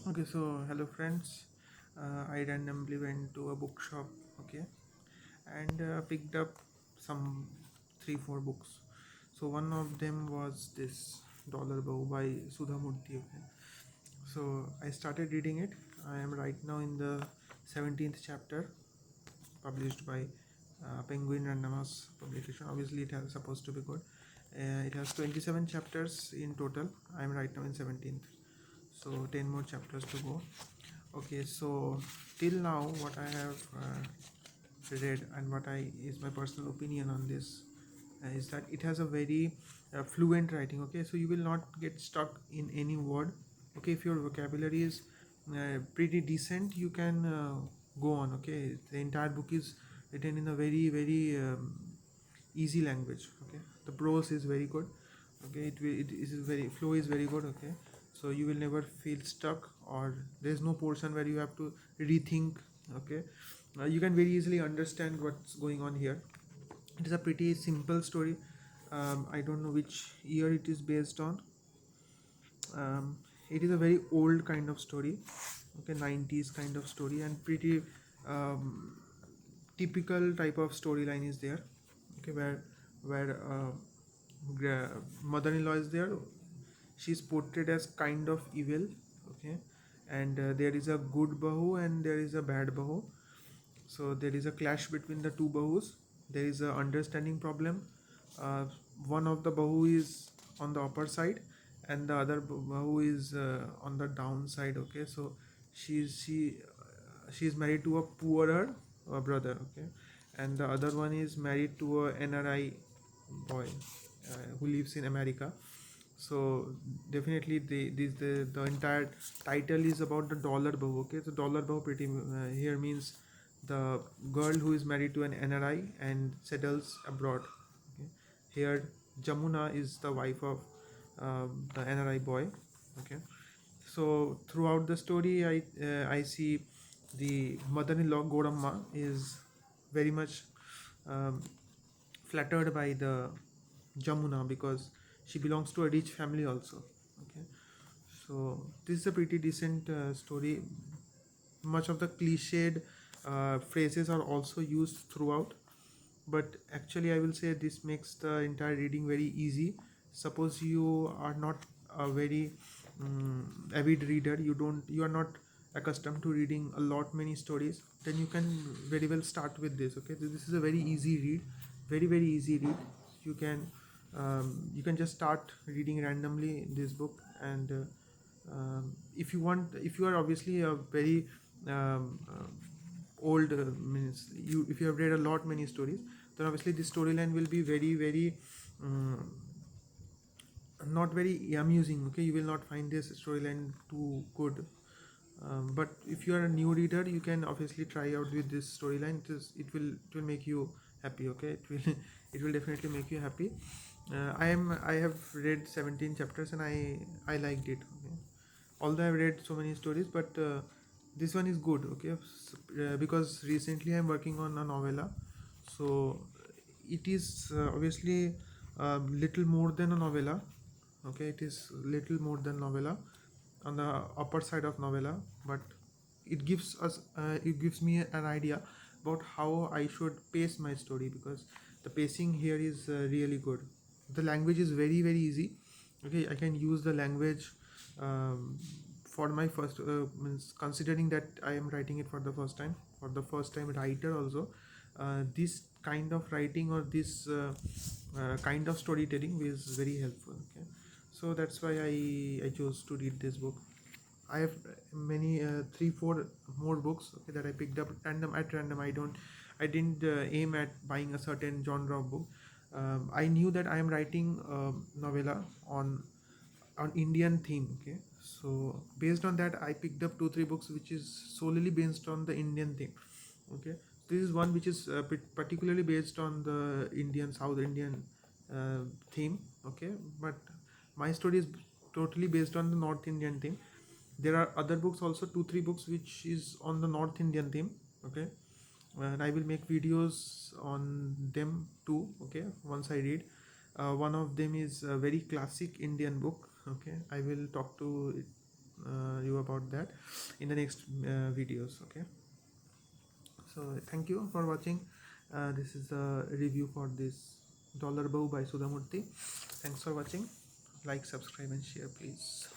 Okay, so hello friends. I randomly went to a bookshop, okay, and picked up some three, four books. So one of them was this Dollar Bow by Sudha Murthy. Okay, so I started reading it. I am right now in the 17th chapter, published by Penguin Random House publication. Obviously, it has supposed to be good. It has 27 chapters in total. I am right now in 17th, so 10 more chapters to go. Okay, so till now, what I have read and what I is my personal opinion on this is that it has a very fluent writing. Okay, so you will not get stuck in any word. Okay, if your vocabulary is pretty decent, you can go on. Okay, the entire book is written in a very easy language. Okay, the prose is very good. Okay, it is very flow is very good. Okay, so you will never feel stuck, or there is no portion where you have to rethink. Okay, you can very easily understand what's going on here. It is a pretty simple story. I don't know which year it is based on. um, it is a very old kind of story. Okay, 90s kind of story, and pretty um, typical type of storyline is there. Okay, where mother-in-law is there. She's portrayed as kind of evil. Okay, and there is a good bahu and there is a bad bahu. So there is a clash between the two bahus. There is a understanding problem. uh, One of the bahu is on the upper side and the other bahu is on the downside. Okay, so she is married to a poorer brother. Okay, and the other one is married to a NRI boy who lives in America. So definitely the entire title is about the dollar bahu. Okay, so dollar bahu pretty here means the girl who is married to an NRI and settles abroad. Okay, here Jamuna is the wife of the NRI boy. Okay, so throughout the story, I see the mother-in-law Godamma is very much um, flattered by the Jamuna because she belongs to a rich family also. Okay, so this is a pretty decent story. Much of the cliched phrases are also used throughout, but actually I will say this makes the entire reading very easy. Suppose you are not a very avid reader, you are not accustomed to reading a lot many stories, then you can very well start with this. Okay, so this is a very easy read, very easy read. You can just start reading randomly this book, and if you want, if you are obviously a very old means you if you have read a lot many stories, then obviously this storyline will be very um, not very amusing. Okay, you will not find this storyline too good. But if you are a new reader, you can obviously try out with this storyline. It will make you happy. Okay, it will it will definitely make you happy. I have read 17 chapters and I liked it. Okay, although I've read so many stories, but this one is good. Okay, because recently I'm working on a novella, so it is obviously little more than a novella. Okay, it is little more than novella, on the upper side of novella, but it gives me an idea about how I should pace my story, because the pacing here is really good. The language is very easy. Okay, I can use the language um, for my first means, considering that I am writing it for the first time writer also. This kind of writing or this kind of storytelling is very helpful. Okay, so that's why I chose to read this book. I have many three four more books, okay, that I picked up at random. I didn't aim at buying a certain genre of book. I knew that I am writing novella on Indian theme. Okay, so based on that, I picked up two three books which is solely based on the Indian theme. Okay, this is one which is particularly based on the Indian South Indian theme. Okay, but my story is totally based on the North Indian theme. There are other books also, two three books which is on the North Indian theme. Okay, and I will make videos on them too. Okay, once I read. One of them is a very classic Indian book. Okay, I will talk to you about that in the next videos. Okay, so thank you for watching. This is the review for this Dollar Bow by Sudha Murthy. Thanks for watching. Like, subscribe and share, please.